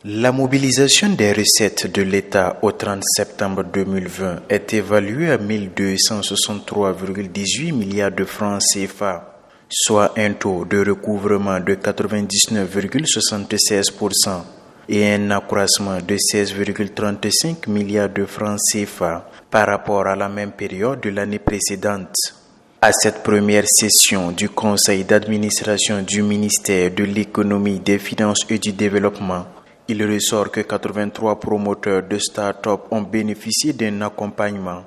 La mobilisation des recettes de l'État au 30 septembre 2020 est évaluée à 1263,18 milliards de francs CFA, soit un taux de recouvrement de 99,76% et un accroissement de 16,35 milliards de francs CFA par rapport à la même période de l'année précédente. À cette première session du Conseil d'administration du ministère de l'Économie, des Finances et du Développement, il ressort que 83 promoteurs de start-up ont bénéficié d'un accompagnement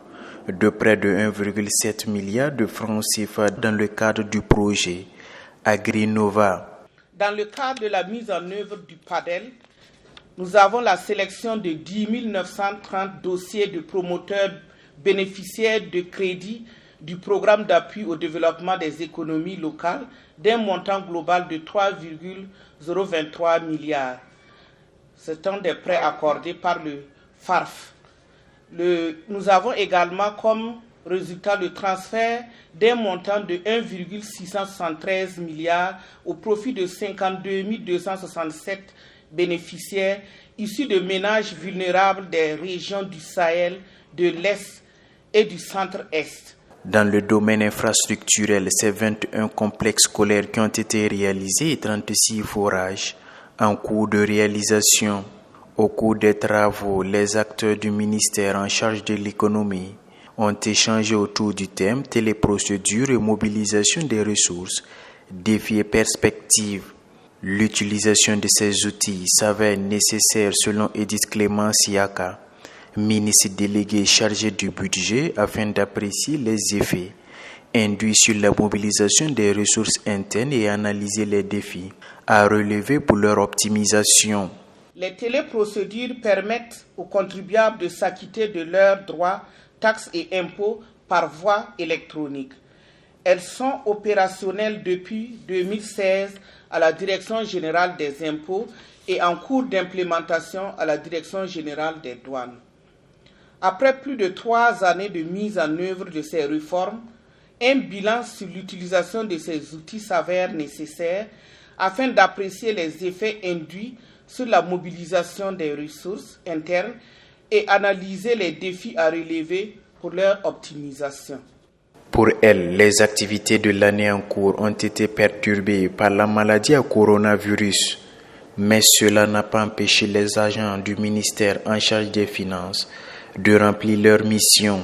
de près de 1,7 milliard de francs CFA dans le cadre du projet AgriNova. Dans le cadre de la mise en œuvre du PADEL, nous avons la sélection de 10 930 dossiers de promoteurs bénéficiaires de crédits du programme d'appui au développement des économies locales d'un montant global de 3,023 milliards. Ce sont des prêts accordés par le FARF. Nous avons également comme résultat le transfert d'un montant de 1,673 milliards au profit de 52 267 bénéficiaires issus de ménages vulnérables des régions du Sahel, de l'Est et du Centre-Est. Dans le domaine infrastructurel, c'est 21 complexes scolaires qui ont été réalisés et 36 forages en cours de réalisation. Au cours des travaux, les acteurs du ministère en charge de l'économie ont échangé autour du thème téléprocédure et mobilisation des ressources, défis et perspectives. L'utilisation de ces outils s'avère nécessaire selon Edith Clément Siaka, ministre délégué chargé du budget, afin d'apprécier les effets induits sur la mobilisation des ressources internes et analyser les défis à relever pour leur optimisation. Les téléprocédures permettent aux contribuables de s'acquitter de leurs droits, taxes et impôts par voie électronique. Elles sont opérationnelles depuis 2016 à la Direction générale des impôts et en cours d'implémentation à la Direction générale des douanes. Après plus de 3 années de mise en œuvre de ces réformes, un bilan sur l'utilisation de ces outils s'avère nécessaire afin d'apprécier les effets induits sur la mobilisation des ressources internes et analyser les défis à relever pour leur optimisation. Pour elle, les activités de l'année en cours ont été perturbées par la maladie à coronavirus, mais cela n'a pas empêché les agents du ministère en charge des Finances de remplir leur mission.